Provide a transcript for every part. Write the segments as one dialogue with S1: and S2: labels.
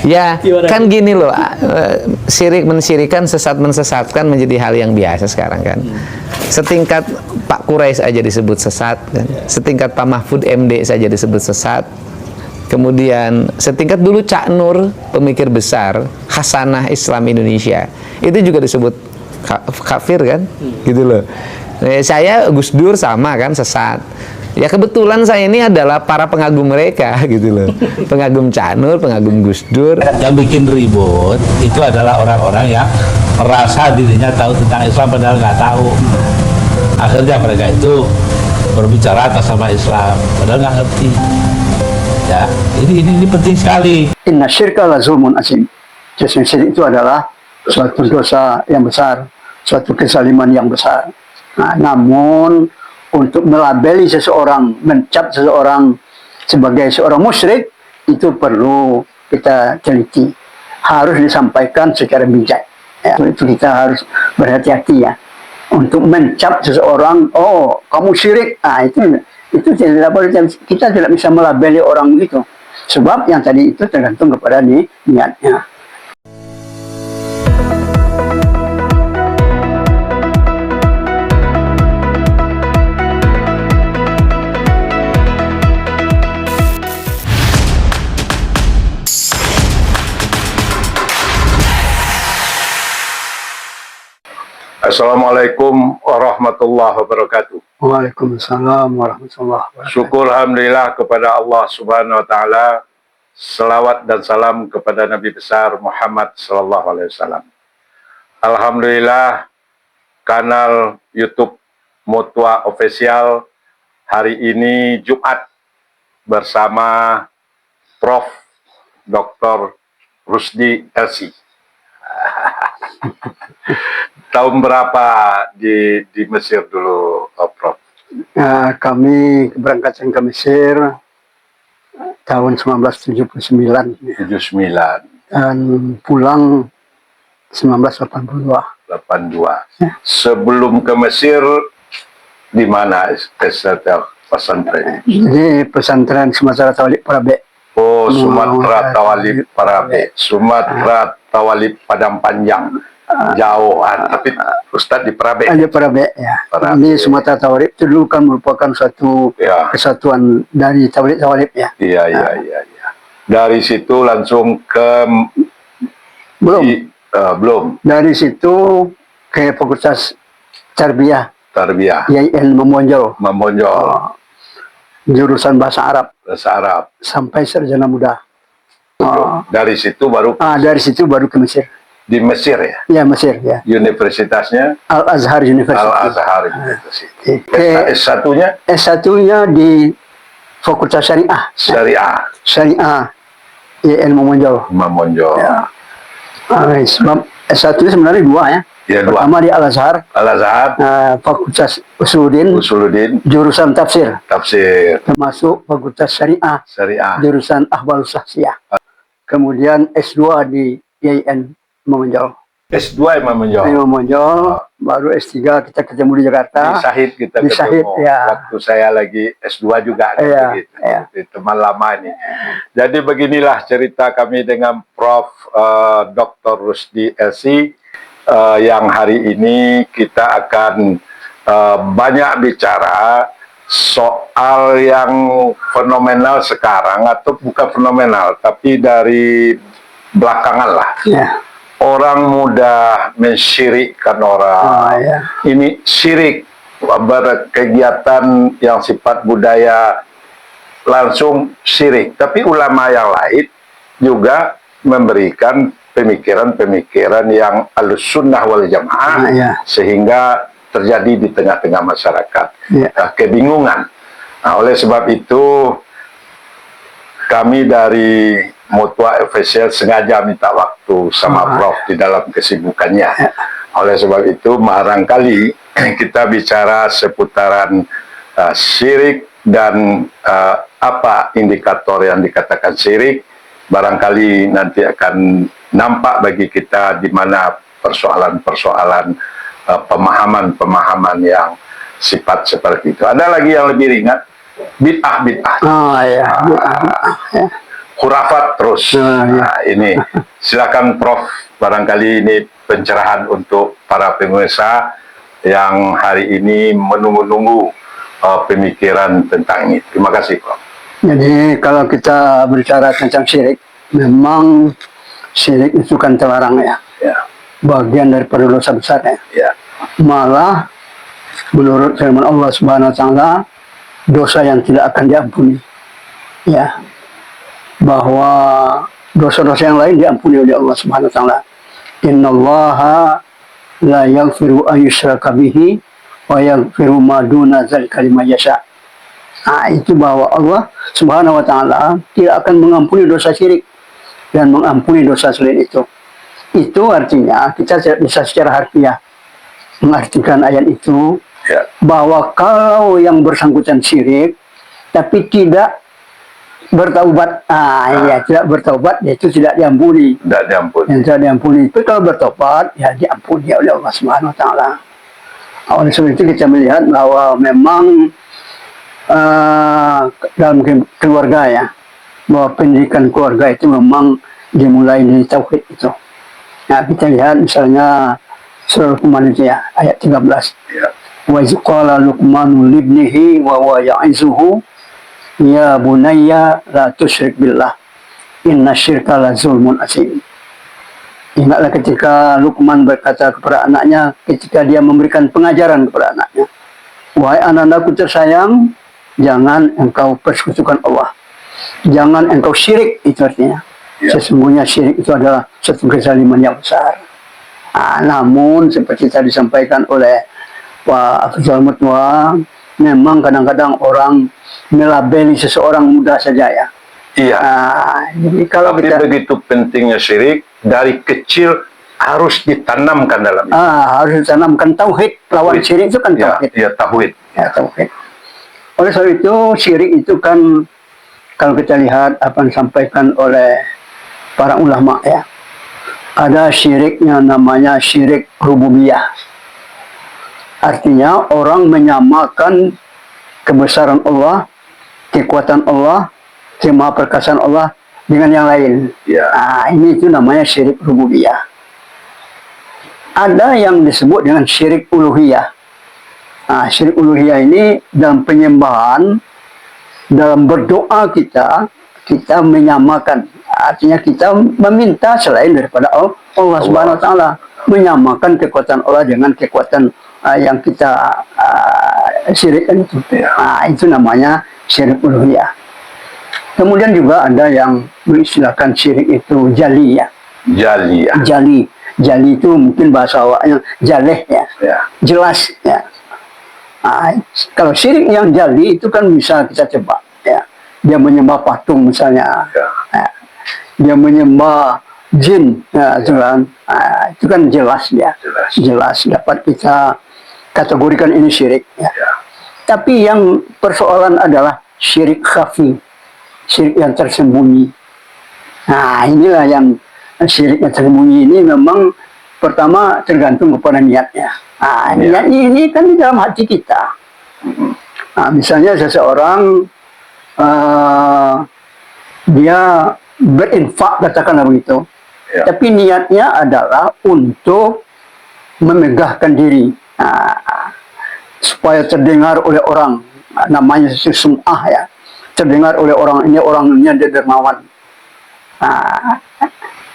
S1: Ya, kan gini loh, syirik mensyirikan, sesat mensesatkan menjadi hal yang biasa sekarang kan. Setingkat Pak Quraisy aja disebut sesat kan. Setingkat Pak Mahfud MD saja disebut sesat. Kemudian setingkat dulu Cak Nur, pemikir besar Hasanah Islam Indonesia, itu juga disebut kafir kan, gitu loh. Saya Gus Dur sama kan, sesat. Ya kebetulan saya ini adalah para pengagum mereka gitu loh. Pengagum Cak Nur, pengagum Gus Dur.
S2: Yang bikin ribut itu adalah orang-orang yang merasa dirinya tahu tentang Islam padahal nggak tahu. Akhirnya mereka itu berbicara atas nama Islam padahal nggak ngerti. Ya, ini penting sekali.
S3: Inna syirka la zulmun azim. Sesungguhnya syirik itu adalah suatu dosa yang besar, suatu kezaliman yang besar. Nah, namun untuk melabeli seseorang, mencap seseorang sebagai seorang musyrik, itu perlu kita teliti. Harus disampaikan secara bijak. Ya, itu kita harus berhati-hati ya. Untuk mencap seseorang, oh kamu syirik, nah itu tidak boleh, kita tidak bisa melabeli orang itu. Sebab yang tadi itu tergantung kepada niatnya.
S4: Assalamualaikum warahmatullahi wabarakatuh.
S3: Waalaikumsalam warahmatullahi wabarakatuh.
S4: Syukur alhamdulillah kepada Allah Subhanahu wa taala. Selawat dan salam kepada Nabi besar Muhammad sallallahu alaihi wasallam. Alhamdulillah, kanal YouTube Mutwa Official hari ini Jumat bersama Prof. Dr. Rusdi LC. Tahun berapa di Mesir dulu, Prof?
S3: Kami keberangkatan ke Mesir tahun 1979 dan pulang 1982.
S4: 82. Sebelum ke Mesir di mana pesantren?
S3: Jadi pesantren Sumatera Tawalib Parabe.
S4: Oh, Sumatera Tawalib Parabe. Sumatera Tawalib Padang Panjang. Jauhan, tapi Ustadz di Parabe.
S3: Di Parabe ya.
S4: Parabe.
S3: Ini Sumatera Tawalib itu dulu kan merupakan suatu kesatuan dari Tawalib ya.
S4: Iya. Dari situ langsung ke belum.
S3: Dari situ ke Fakultas Tarbiyah. YIN Memonjol. Jurusan Bahasa Arab. Sampai sarjana muda.
S4: Dari situ baru.
S3: Dari situ baru ke Mesir.
S4: Di Mesir ya?
S3: Ya, Mesir ya.
S4: Universitasnya?
S3: Al-Azhar University.
S4: Al-Azhar University. S1-nya?
S3: S1-nya di Fakultas Syariah. Syariah. YIN Memonjol. Ya. Sebab S1-nya sebenarnya dua ya.
S4: Ya, dua.
S3: Pertama di Al-Azhar. Fakultas Usuluddin. Jurusan tafsir. Termasuk Fakultas Syariah. Jurusan Ahwalus Syakhsiyah. Kemudian S2 di YIN Memonjol.
S4: S2 Memonjol.
S3: Baru S3 kita ketemu di Jakarta.
S4: Di Syahid kita
S3: di
S4: ketemu.
S3: Syahid, ya.
S4: Waktu saya lagi S2 juga kan begitu. Teman lama ini. Jadi beginilah cerita kami dengan Prof. Dr. Rusdi LC yang hari ini kita akan banyak bicara soal yang fenomenal sekarang, atau bukan fenomenal tapi dari belakangan lah. Orang mudah mensyirikkan orang. Ini syirik, berkegiatan yang sifat budaya langsung syirik. Tapi ulama yang lain juga memberikan pemikiran-pemikiran yang Ahlussunnah wal Jamaah, sehingga terjadi di tengah-tengah masyarakat kebingungan. Nah, oleh sebab itu kami dari Mutwa Official sengaja minta waktu sama Prof di dalam kesibukannya. Oleh sebab itu barangkali kita bicara seputaran syirik dan apa indikator yang dikatakan syirik. Barangkali nanti akan nampak bagi kita di mana persoalan-persoalan pemahaman-pemahaman yang sifat seperti itu. Ada lagi yang lebih ringan, bid'ah. khurafat terus. Nah, ini silakan Prof, barangkali ini pencerahan untuk para pemirsa yang hari ini menunggu-nunggu pemikiran tentang ini. Terima kasih, Prof.
S3: Jadi kalau kita berbicara tentang syirik, memang syirik itu kan terlarang ya.
S4: Ya,
S3: Bagian daripada dosa besar ya.
S4: ya,
S3: Malah menurut firman Allah Subhanahu wa taala, dosa yang tidak akan diampuni. Ya. Bahwa dosa-dosa yang lain diampuni oleh Allah Subhanahu wa taala. Innallaha la yaghfiru an yushraka bihi wa yaghfiru ma duna dzalika liman yasha. Nah, itu bahwa Allah Subhanahu wa taala tidak akan mengampuni dosa syirik dan mengampuni dosa selain itu. Itu artinya kita tidak bisa secara harfiah mengartikan ayat itu
S4: ya,
S3: bahwa kalau yang bersangkutan syirik tapi tidak bertaubat, ya tidak bertaubat, itu tidak diampuni.
S4: tidak diampuni.
S3: Yang tidak diampuni itu kalau bertobat ya diampuni oleh Allah Subhanahu wa taala. Oleh sebab itu kita melihat bahwa memang dalam keluarga ya, bahwa pendidikan keluarga itu memang dimulai dari tauhid itu. Nah, kita lihat misalnya surah Luqman itu ya, ayat 13.
S4: Ya,
S3: Wa iz qala Luqmanu libnihi wa huwa ya'izuhu ya bunayya la tusyrik billah inna syirka la zulmun azim. Ingatlah ketika Luqman berkata kepada anaknya ketika dia memberikan pengajaran kepada anaknya, wahai anak-anakku tersayang, jangan engkau persekutukan Allah, jangan engkau syirik. Itu artinya sesungguhnya syirik itu adalah satu kezaliman yang besar. Namun seperti tadi disampaikan oleh Pak Afzal Mutwa, memang kadang-kadang orang melabeli seseorang mudah saja ya.
S4: iya.
S3: Jadi kalau
S4: Tapi
S3: kita
S4: begitu pentingnya syirik, dari kecil harus ditanamkan dalam itu.
S3: harus ditanamkan tauhid. Lawan syirik itu kan
S4: Ya,
S3: tauhid.
S4: ya, tauhid.
S3: Ya, tauhid. Oleh sebab itu syirik itu kan kalau kita lihat apa yang disampaikan oleh para ulama ya, ada syiriknya namanya syirik rububiyah. Artinya orang menyamakan kebesaran Allah, kekuatan Allah, kemahaperkasaan Allah dengan yang lain.
S4: Ya.
S3: Ini itu namanya syirik rububiyah. Ada yang disebut dengan syirik uluhiyah. Syirik uluhiyah ini dalam penyembahan, dalam berdoa kita menyamakan. Artinya kita meminta selain daripada Allah Subhanahu wa taala, menyamakan kekuatan Allah dengan kekuatan yang kita syirikkan itu. Itu namanya syirik uluhiyah. Kemudian juga ada yang mengistilahkan syirik itu jali ya.
S4: Jali, ya.
S3: Jali itu mungkin bahasa awaknya jaleh ya.
S4: Ya.
S3: Jelas ya. Kalau syirik yang jali itu kan bisa kita coba ya. Dia menyembah patung misalnya.
S4: Ya.
S3: Dia menyembah jin ya, itu kan jelas ya. Jelas dapat kita kategorikan ini syirik ya.
S4: Ya.
S3: Tapi yang persoalan adalah syirik khafi, syirik yang tersembunyi. Inilah yang syirik yang tersembunyi ini memang pertama tergantung kepada niatnya. Niatnya ini kan di dalam hati kita. Misalnya seseorang dia berinfak, katakanlah begitu.
S4: Ya.
S3: Tapi niatnya adalah untuk memegahkan diri supaya terdengar oleh orang, namanya sum'ah ya, terdengar oleh orang, ini orangnya dia dermawan.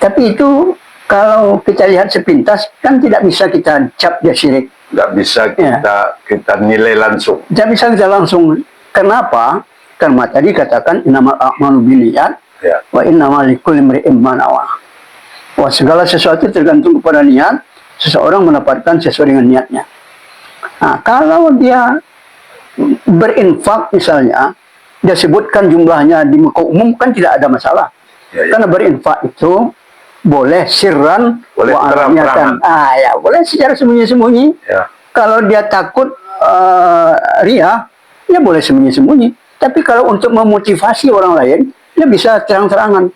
S3: Tapi itu kalau kita lihat sepintas kan tidak bisa kita cap dia syirik.
S4: Nggak bisa kita nilai langsung.
S3: Tidak bisa kita langsung. Kenapa? Karena tadi katakan innamal a'malu binniyat
S4: Ya.
S3: wa innamal likulli imri'in ma nawa. Wah, segala sesuatu tergantung kepada niat. Seseorang mendapatkan sesuai dengan niatnya. Kalau dia berinfak misalnya, dia sebutkan jumlahnya di muka umum kan tidak ada masalah.
S4: Ya.
S3: Karena berinfak itu boleh sirran,
S4: Boleh terang-terangan.
S3: Ya, boleh secara sembunyi-sembunyi.
S4: Ya.
S3: Kalau dia takut ria, dia boleh sembunyi-sembunyi. Tapi kalau untuk memotivasi orang lain, dia bisa terang-terangan.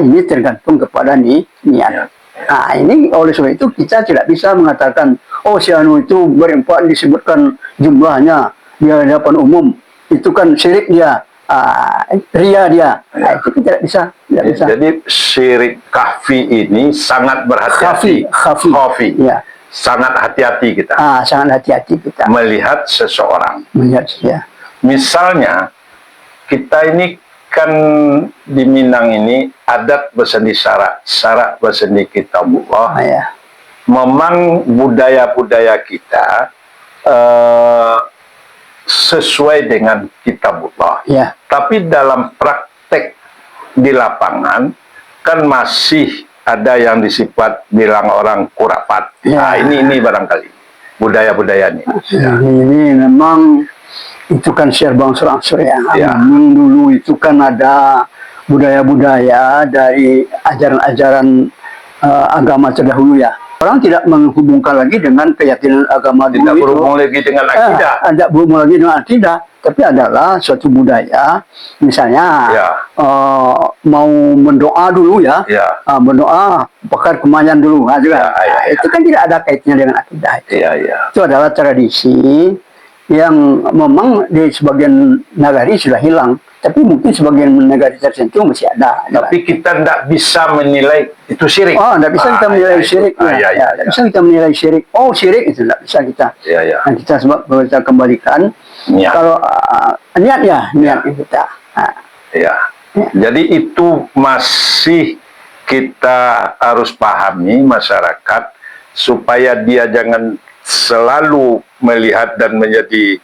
S3: Ini tergantung kepada niat. Ini oleh sebab itu kita tidak bisa mengatakan, oh si anu itu berinfak disebutkan jumlahnya di hadapan umum, itu kan syirik dia. ria dia. Itu tidak bisa, tidak bisa.
S4: Jadi syirik khafi ini sangat berhati-hati.
S3: Khafi. Ya.
S4: Sangat hati-hati kita.
S3: Sangat hati-hati kita
S4: Melihat seseorang.
S3: melihat ya.
S4: Misalnya, kita ini kan di Minang ini adat berseni syarak berseni kitabullah.
S3: Ya.
S4: Memang budaya-budaya kita sesuai dengan kitabullah.
S3: Ya.
S4: Tapi dalam praktek di lapangan kan masih ada yang disifat bilang orang kurafat.
S3: Ya.
S4: Nah, ini barangkali budaya-budaya ini.
S3: Ini memang itu kan share bangsa-bangsa ya.
S4: Ya.
S3: Memang dulu itu kan ada budaya-budaya dari ajaran-ajaran agama terdahulu ya. Orang tidak menghubungkan lagi dengan keyakinan agama
S4: Tidak
S3: dulu
S4: berhubung lagi dengan akidah.
S3: Tidak berhubung lagi dengan akidah, tapi adalah suatu budaya. Misalnya
S4: Ya.
S3: mau mendoa dulu ya,
S4: Ya.
S3: berdoa bakar kemayan dulu,
S4: Ya.
S3: itu kan tidak ada kaitannya dengan akidah.
S4: Iya.
S3: Itu adalah tradisi yang memang di sebagian negara sudah hilang, tapi mungkin sebagian negara tertentu masih ada.
S4: Tapi kita tidak bisa menilai itu syirik.
S3: Tidak bisa kita menilai syirik. Tidak bisa kita menilai syirik. Oh, syirik itu tidak bisa kita.
S4: Iya.
S3: Nah, kita sebab kita kembalikan.
S4: Niat.
S3: Kalau niat kita.
S4: Ya. Jadi itu masih kita harus pahami masyarakat supaya dia jangan selalu melihat dan menjadi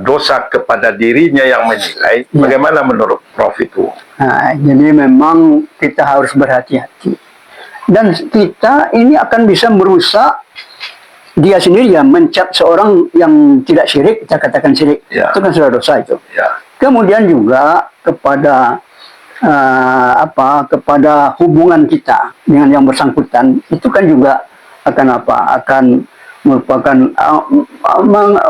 S4: dosa kepada dirinya yang menilai. Bagaimana menurut Prof itu?
S3: Nah, jadi memang kita harus berhati-hati. Dan kita ini akan bisa merusak dia sendiri ya, mencap seorang yang tidak syirik, kita katakan syirik.
S4: Ya.
S3: Itu kan sudah dosa itu.
S4: Ya.
S3: Kemudian juga kepada kepada hubungan kita dengan yang bersangkutan, itu kan juga akan merupakan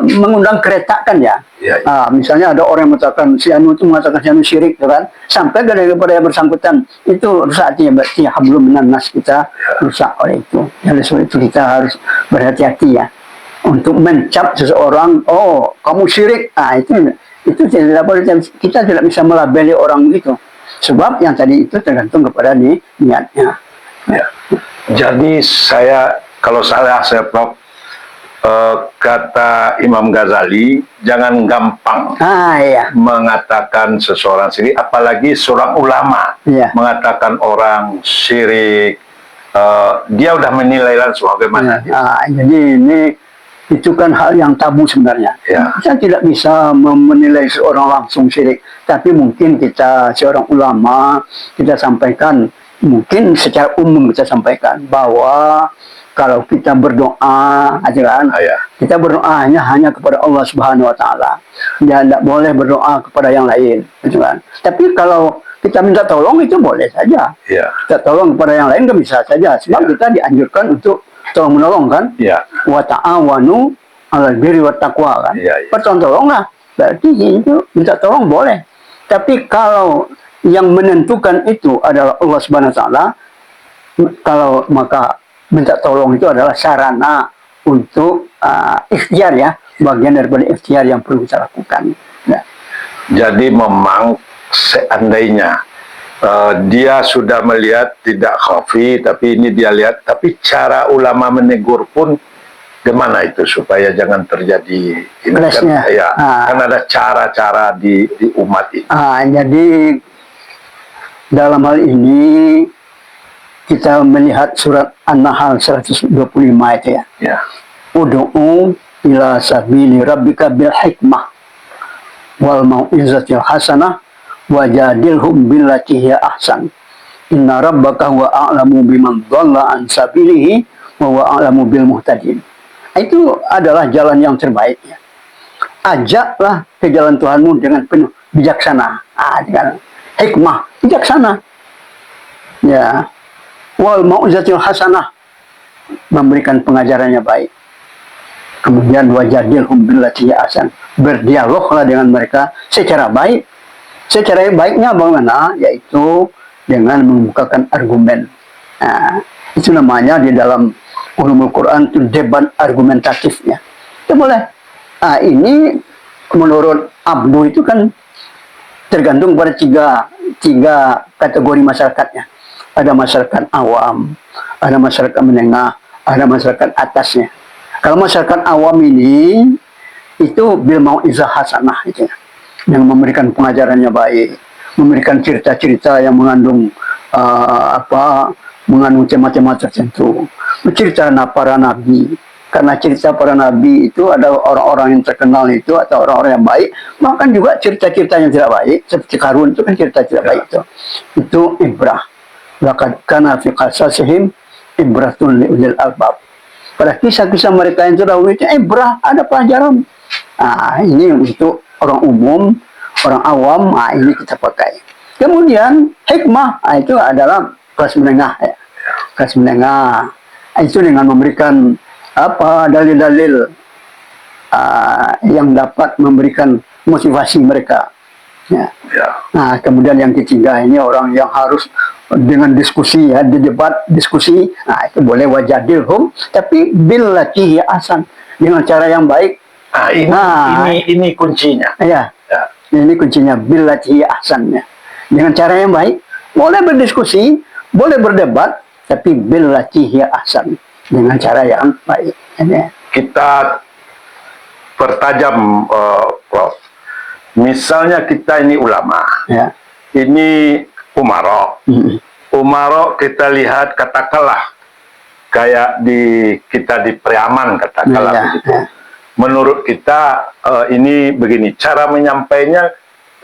S3: mengundang keretakan ya.
S4: Ya.
S3: Misalnya ada orang yang mengatakan si anu itu mengatakan si anu syirik, kan? Sampai kepada yang bersangkutan itu rusak, artinya berarti hablum minan nas kita rusak oleh itu. Oleh sebab itu kita harus berhati-hati ya untuk mencap seseorang, oh kamu syirik. Itu tidak boleh, kita tidak bisa melabeli orang itu. Sebab yang tadi itu tergantung kepada niatnya.
S4: Ya. Jadi kalau saya Prof, kata Imam Ghazali, jangan gampang
S3: Iya.
S4: mengatakan seseorang syirik, apalagi seorang ulama mengatakan orang syirik. Dia udah menilai langsung bagaimana.
S3: Jadi itu kan hal yang tabu sebenarnya.
S4: Ya.
S3: Kita tidak bisa menilai seorang langsung syirik, tapi mungkin kita seorang ulama kita sampaikan, mungkin secara umum kita sampaikan bahwa kalau kita berdoa, kita berdoanya hanya kepada Allah Subhanahu Wa Taala, dan tidak boleh berdoa kepada yang lain, Tapi kalau kita minta tolong itu boleh saja.
S4: Ya.
S3: Kita tolong kepada yang lain kan bisa saja, sebab kita dianjurkan untuk tolong menolong kan.
S4: Ya.
S3: Wa ta'awanu 'alal birri wat taqwa kan. Bertolong-tolonglah. Berarti itu minta tolong boleh. Tapi kalau yang menentukan itu adalah Allah Subhanahu Wa Taala, kalau maka minta tolong itu adalah sarana untuk ikhtiar ya, bagian daripada ikhtiar yang perlu kita lakukan. Ya.
S4: Jadi memang seandainya dia sudah melihat tidak khafi, tapi ini dia lihat, tapi cara ulama menegur pun gimana itu supaya jangan terjadi ini kan, kan ada cara-cara di umat ini.
S3: Jadi dalam hal ini kita melihat surat An-Nahl 125 itu ya.
S4: Ya.
S3: Ud'u ila sabili rabbika bil hikmah wal mau'izatil hasanah wajadilhum billati hiya ahsan. Inna rabbaka huwa a'lamu biman dhalla an sabilihi wa huwa a'lamu bil muhtadin. Itu adalah jalan yang terbaik ya. Ajaklah ke jalan Tuhanmu dengan penuh bijaksana. Dengan hikmah, bijaksana. Ya. Wal mau'izatil hasanah, memberikan pengajarannya baik. Kemudian wajadilhum billati hiya ahsan, berdialoglah dengan mereka secara baik. Secara baiknya bagaimana? Yaitu dengan membukakan argumen. Itu namanya di dalam ulumul Quran itu debat argumentatifnya. Itu boleh. Ini menurut Abdu itu kan tergantung pada tiga kategori masyarakatnya. Ada masyarakat awam, ada masyarakat menengah, ada masyarakat atasnya. Kalau masyarakat awam ini itu bil mau'izah hasanah itu, yang memberikan pengajarannya baik, memberikan cerita-cerita yang mengandung mengandung tema-tema tertentu, menceritakan para nabi. Karena cerita para nabi itu ada orang-orang yang terkenal itu atau orang-orang yang baik, bahkan juga cerita-cerita yang tidak baik seperti Qarun itu kan cerita tidak baik itu ibrah. Laqad kana fi qasasihim ibratun li ulil albab. Pada kisah-kisah mereka yang terdahulu itu ibrah, ada pelajaran. Nah, ini untuk orang umum, orang awam, ini kita pakai. Kemudian hikmah, itu adalah kelas menengah ya. Kelas menengah itu dengan memberikan dalil-dalil yang dapat memberikan motivasi mereka. Ya. Nah, kemudian yang ketiga ini orang yang harus dengan diskusi ya, di debat diskusi. Nah, itu boleh wajadilhum, tapi billati ahsan, dengan cara yang baik.
S4: Ini kuncinya.
S3: Ya. Ini kuncinya billati ahsannya. Dengan cara yang baik, boleh berdiskusi, boleh berdebat, tapi billati ahsan, dengan cara yang baik. Ya.
S4: Kita pertajam, Prof. Misalnya kita ini ulama,
S3: Ya.
S4: ini umaro. Umaro kita lihat katakanlah kayak kita di Priaman katakanlah begitu. Menurut kita ini begini, cara menyampainya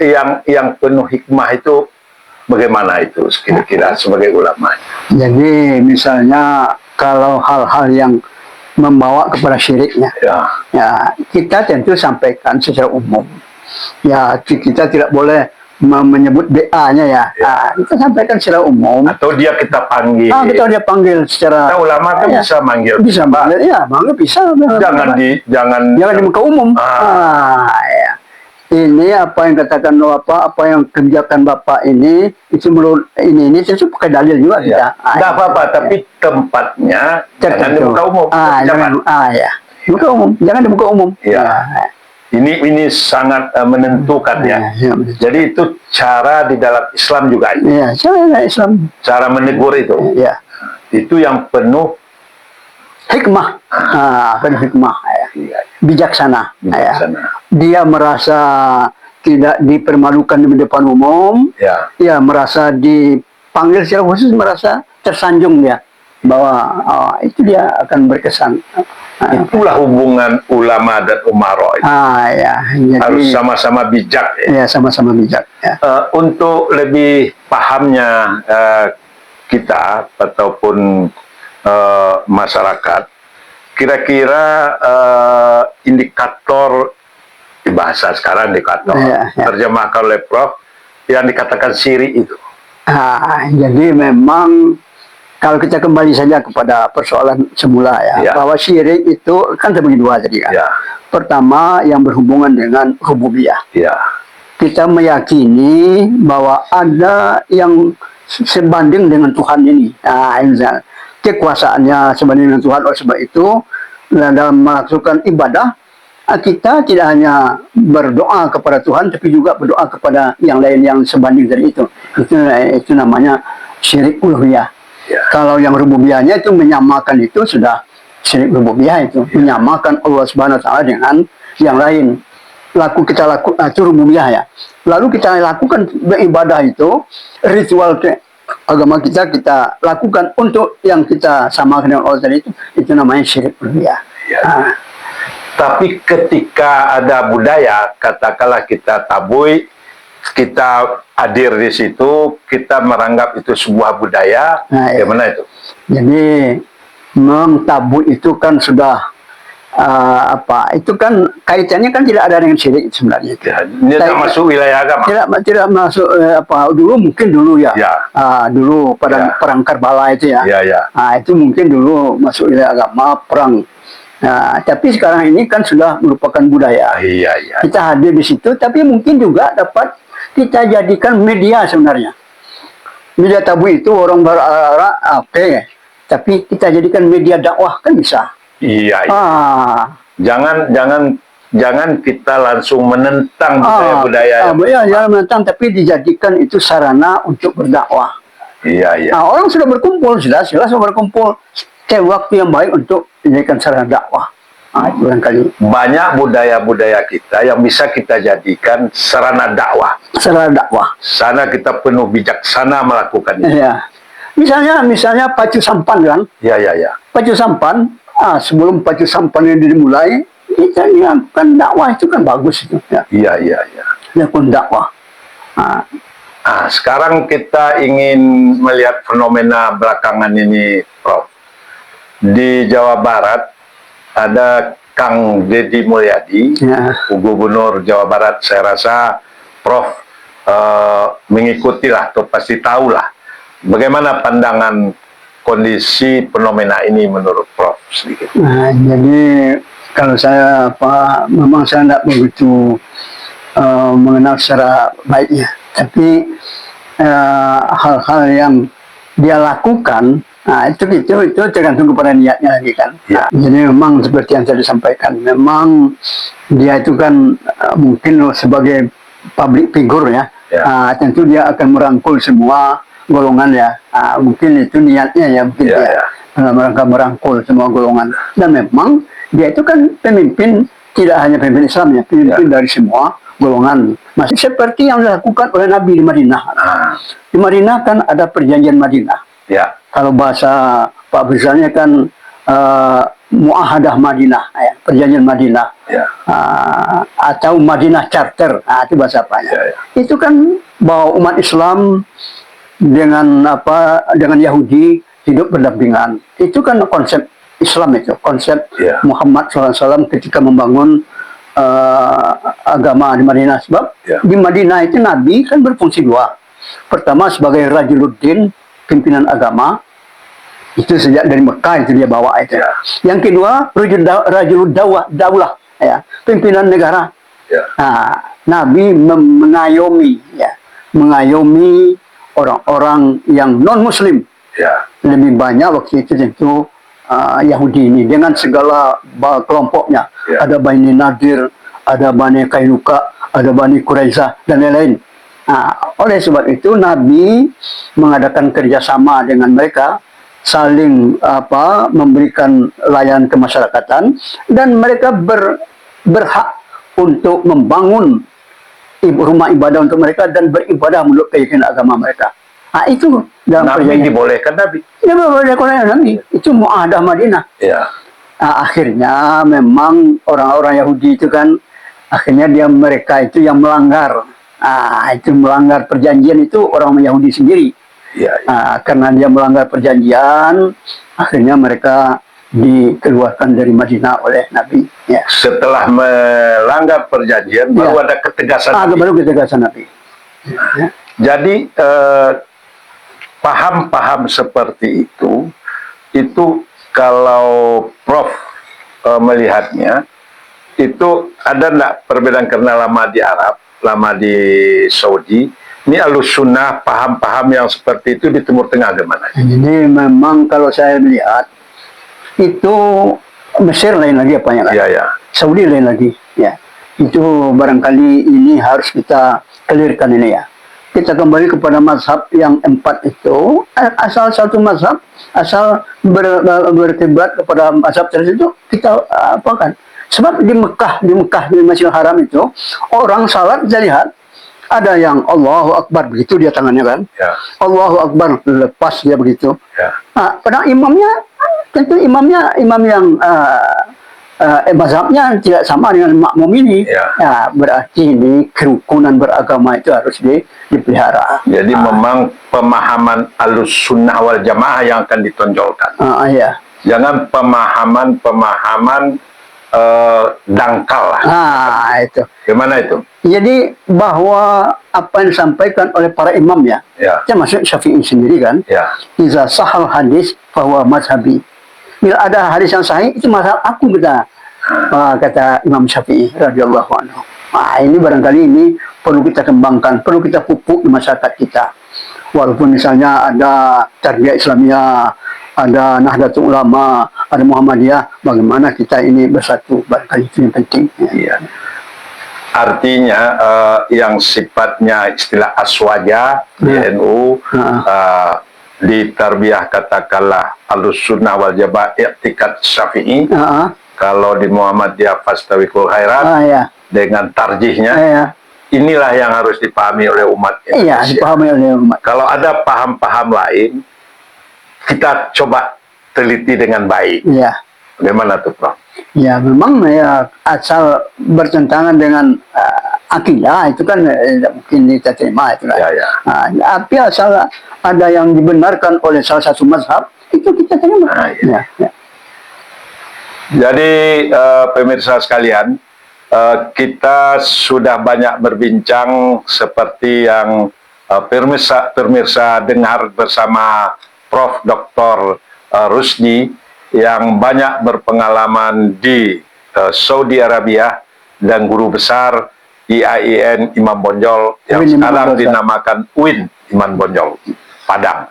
S4: yang penuh hikmah itu bagaimana itu kira-kira sebagai ulama?
S3: Jadi misalnya kalau hal-hal yang membawa kepada syiriknya, ya kita tentu sampaikan secara umum. Ya, kita tidak boleh menyebut BA-nya ya. Kita sampaikan secara umum.
S4: Atau kita panggil.
S3: Dia panggil secara.
S4: Kita ulama kan bisa manggil.
S3: Bisa manggil, ya, manggil bisa.
S4: Jangan
S3: di muka umum. Ya. Ini apa yang katakan apa yang kerjakan Bapak ini, itu menurut ini saya pakai dalil juga kita.
S4: Tidak apa-apa, tapi tempatnya jangan di muka umum.
S3: Ya. Muka umum, jangan di muka umum.
S4: Ya. Ini sangat menentukan ya. Jadi itu cara di dalam Islam juga.
S3: Ya, cara Islam.
S4: Cara menegur itu.
S3: Ya.
S4: Itu yang penuh
S3: hikmah. Penuh hikmah. Ya. Bijaksana. Ya. Dia merasa tidak dipermalukan di depan umum.
S4: Ya.
S3: Dia merasa dipanggil secara khusus, merasa tersanjung dia. Bahwa itu dia akan berkesan.
S4: Itulah hubungan ulama dan umaro.
S3: Ya. Jadi,
S4: harus sama-sama bijak.
S3: Ya, sama-sama bijak. Ya.
S4: Untuk lebih pahamnya kita ataupun masyarakat, kira-kira indikator di bahasa sekarang indikator terjemahkan oleh Prof yang dikatakan syirik itu.
S3: Jadi memang kalau kita kembali saja kepada persoalan semula ya, bahwa syirik itu kan terbagi dua tadi kan. Pertama yang berhubungan dengan rububiyah. Kita meyakini bahwa ada yang sebanding dengan Tuhan ini. Misalnya kekuasaannya sebanding dengan Tuhan. Oleh sebab itu dalam melakukan ibadah, kita tidak hanya berdoa kepada Tuhan, tapi juga berdoa kepada yang lain yang sebanding dari itu. Itu namanya syirik uluhiyah. Kalau yang rububiyahnya itu menyamakan, itu sudah syirik rububiyah, itu menyamakan Allah Subhanahu wa taala dengan yang lain. Kita lakukan itu rububiyah ya. Lalu kita lakukan beribadah itu, ritual agama kita lakukan untuk yang kita samakan dengan Allah tadi, itu namanya syirik uluhiyah.
S4: Tapi ketika ada budaya, katakanlah kita tabui, kita hadir di situ, kita menganggap itu sebuah budaya, bagaimana itu?
S3: Jadi mengtabu itu kan sudah itu kan kaitannya kan tidak ada dengan syirik sebenarnya.
S4: Ini tidak masuk wilayah agama.
S3: Tidak masuk dulu mungkin dulu ya. Dulu pada perang Karbala itu ya. Itu mungkin dulu masuk wilayah agama, perang. Tapi sekarang ini kan sudah merupakan budaya. Kita hadir di situ, tapi mungkin juga dapat kita jadikan media sebenarnya. Media tabu itu orang berara, tapi kita jadikan media dakwah kan bisa. Jangan
S4: jangan kita langsung menentang budaya-budaya.
S3: Ya, jangan menentang, tapi dijadikan itu sarana untuk berdakwah.
S4: Iya, iya.
S3: Orang sudah berkumpul, sudah berkumpul. Setiap waktu yang baik untuk dijadikan sarana dakwah. Itu barangkali.
S4: Banyak budaya-budaya kita yang bisa kita jadikan sarana dakwah.
S3: Sarana dakwah.
S4: Sana kita penuh bijaksana melakukan itu.
S3: Ya. Misalnya pacu sampan kan?
S4: Ya, ya, ya.
S3: Pacu sampan, sebelum pacu sampan ini dimulai, kita lakukan dakwah itu kan bagus itu. Ya.
S4: Iya, iya, iya.
S3: Lakukan dakwah.
S4: Sekarang kita ingin melihat fenomena belakangan ini, Prof. Di Jawa Barat ada Kang Deddy Mulyadi,
S3: Ya.
S4: Gubernur Jawa Barat. Saya rasa Prof mengikutilah atau pasti tahulah bagaimana pandangan kondisi fenomena ini menurut Prof sedikit.
S3: Jadi kalau saya memang saya tidak begitu mengenal secara baiknya, tapi hal-hal yang dia lakukan, itu tergantung kepada niatnya lagi kan.
S4: Ya.
S3: Jadi memang seperti yang saya disampaikan, memang dia itu kan mungkin sebagai public figure ya, tentu dia akan merangkul semua golongan ya. Mungkin itu niatnya ya, mungkin
S4: Ya.
S3: mereka merangkul semua golongan. Dan memang dia itu kan pemimpin, tidak hanya pemimpin Islam ya, pemimpin dari semua golongan. Masih seperti yang dilakukan oleh Nabi di Madinah. Di Madinah kan ada perjanjian Madinah.
S4: Ya.
S3: Kalau bahasa Pak Rizalnya kan Muahadah Madinah, ya, perjanjian Madinah.
S4: Ya.
S3: Atau Madinah Charter, itu bahasa apanya.
S4: Ya, ya.
S3: Itu kan bahwa umat Islam dengan Yahudi hidup berdampingan. Itu kan konsep Islam itu, konsep
S4: Ya.
S3: Muhammad SAW ketika membangun agama di Madinah. Sebab di Madinah itu Nabi kan berfungsi dua. Pertama sebagai Rajuluddin, pimpinan agama, itu sejak dari Mekah itu dia bawa itu.
S4: Ya.
S3: Yang kedua Rajulud Daulah, ya, pimpinan negara.
S4: Ya.
S3: Nabi mengayomi orang-orang yang non Muslim.
S4: Ya.
S3: Lebih banyak waktu itu tentu Yahudi ini dengan segala kelompoknya.
S4: Ya.
S3: Ada Bani Nadir, ada Bani Kainuka, ada Bani Quraisyah dan lain-lain. Oleh sebab itu Nabi mengadakan kerjasama dengan mereka, saling memberikan layanan kemasyarakatan, dan mereka berhak untuk membangun rumah ibadah untuk mereka dan beribadah menurut keyakinan agama mereka. Itu dalam
S4: Nabi
S3: perjanjian.
S4: dibolehkan Nabi.
S3: Ya, boleh Nabi. Itu Muahadah Madinah.
S4: Ya.
S3: Akhirnya memang orang-orang Yahudi itu kan akhirnya mereka itu yang melanggar. Itu melanggar perjanjian itu orang Yahudi sendiri.
S4: Ya, ya.
S3: Karena dia melanggar perjanjian, akhirnya mereka dikeluarkan dari Madinah oleh Nabi. Ya.
S4: Setelah melanggar perjanjian baru ada ketegasan Nabi.
S3: Baru ketegasan Nabi. Ya.
S4: Jadi paham-paham seperti itu kalau Prof melihatnya, itu ada enggak perbedaan karena lama di Arab, lama di Saudi, ini Ahlussunnah paham-paham yang seperti itu di Timur Tengah gimana?
S3: Jadi memang kalau saya melihat itu Mesir lain lagi apanya kan?
S4: Iya, ya.
S3: Saudi lain lagi, ya. Itu barangkali ini harus kita clearkan ini ya. Kita kembali kepada mazhab yang 4 itu, asal satu mazhab, asal berkiblat kepada mazhab tersebut, kita apakan? Sebab di Mekah, di Masjidil Haram itu, orang salat saya lihat, ada yang Allahu Akbar, begitu dia tangannya kan.
S4: Ya.
S3: Allahu Akbar, lepas dia begitu.
S4: Ya.
S3: Padahal imamnya, tentu imam yang mazhabnya tidak sama dengan makmum ini.
S4: Ya.
S3: Berarti ini kerukunan beragama itu harus dipelihara.
S4: Jadi memang pemahaman Ahlussunnah wal Jamaah yang akan ditonjolkan.
S3: Ya.
S4: Jangan pemahaman dangkal lah.
S3: Itu.
S4: Gimana itu?
S3: Jadi bahwa apa yang disampaikan oleh para imam ya, termasuk Syafi'i sendiri kan, iza sahal hadis bahwa mazhabi. Bila ada hadis yang sahih, itu mazhab aku kata Imam Syafi'i radhiyallahu anhu. Ini barangkali ini perlu kita kembangkan, perlu kita pupuk di masyarakat kita. walaupun misalnya ada Tarbiyah Islamiyah, ada Nahdlatul Ulama, ada Muhammadiyah, bagaimana kita ini bersatu, barangkali itu yang penting.
S4: Iya. Artinya yang sifatnya istilah aswaja di NU di tarbiyah katakanlah Ahlussunnah wal Jamaah i'tikad Syafi'i. Kalau di Muhammadiyah fastabiqul khairat dengan tarjihnya. Inilah yang harus dipahami oleh umat Indonesia.
S3: Iya, dipahami oleh umat.
S4: Kalau ada paham-paham lain, kita coba teliti dengan baik.
S3: Iya.
S4: Bagaimana tuh, Prof?
S3: Ya memang ya asal bertentangan dengan akidah itu kan tidak mungkin kita terima itu kan. Tapi asal ada yang dibenarkan oleh salah satu mazhab itu kita terima.
S4: Jadi pemirsa sekalian, kita sudah banyak berbincang seperti yang pemirsa dengar bersama Prof. Dr. Rusdi yang banyak berpengalaman di Saudi Arabia dan guru besar IAIN Imam Bonjol yang sekarang dinamakan UIN Imam Bonjol Padang.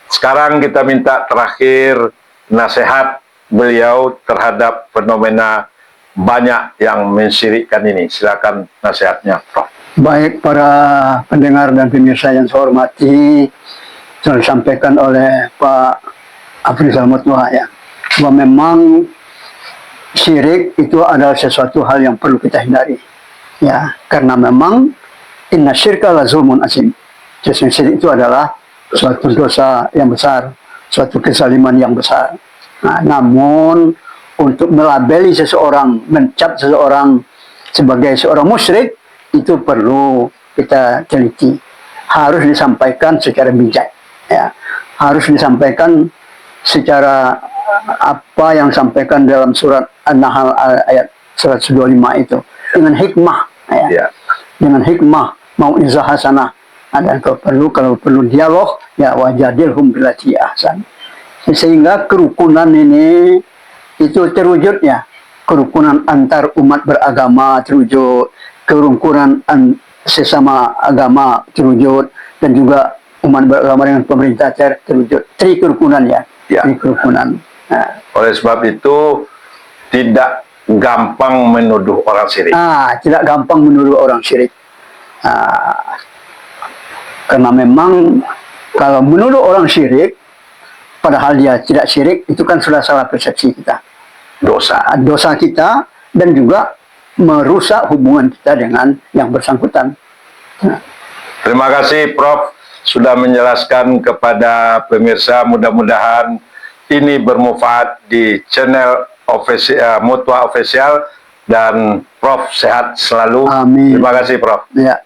S4: Sekarang kita minta terakhir nasihat beliau terhadap fenomena banyak yang mensyirikkan ini. Silakan nasihatnya, Prof.
S3: Baik para pendengar dan pemirsa yang saya hormati, telah disampaikan oleh Pak Afrizal Mutwa ya, bahwa memang syirik itu adalah sesuatu hal yang perlu kita hindari. Ya, karena memang inna syirka la zulmun azim. Syirik itu adalah suatu dosa yang besar, suatu kezaliman yang besar. Nah, namun untuk melabeli seseorang, mencap seseorang sebagai seorang musyrik itu perlu kita teliti. Harus disampaikan secara bijak, ya. Harus disampaikan secara apa yang disampaikan dalam surat An-Nahl ayat 125 itu dengan hikmah, ya. Dengan hikmah, mau'izah hasanah. Dan kalau perlu dialog, ya wajadilhum billati ahsan. Sehingga kerukunan ini itu terwujudnya, kerukunan antar umat beragama terwujud, kerukunan sesama agama terwujud, dan juga umat beragama dengan pemerintah terwujud. Tri kerukunan ya. Tri kerukunan. Nah.
S4: Oleh sebab itu tidak gampang menuduh orang syirik.
S3: Tidak gampang menuduh orang syirik. Karena memang kalau menuduh orang syirik, padahal dia tidak syirik, itu kan sudah salah persepsi kita. Dosa kita, dan juga merusak hubungan kita dengan yang bersangkutan.
S4: Terima kasih Prof. sudah menjelaskan kepada pemirsa. Mudah-mudahan ini bermanfaat di channel Mutwa Official, dan Prof sehat selalu.
S3: Amin.
S4: Terima kasih Prof.
S3: Ya.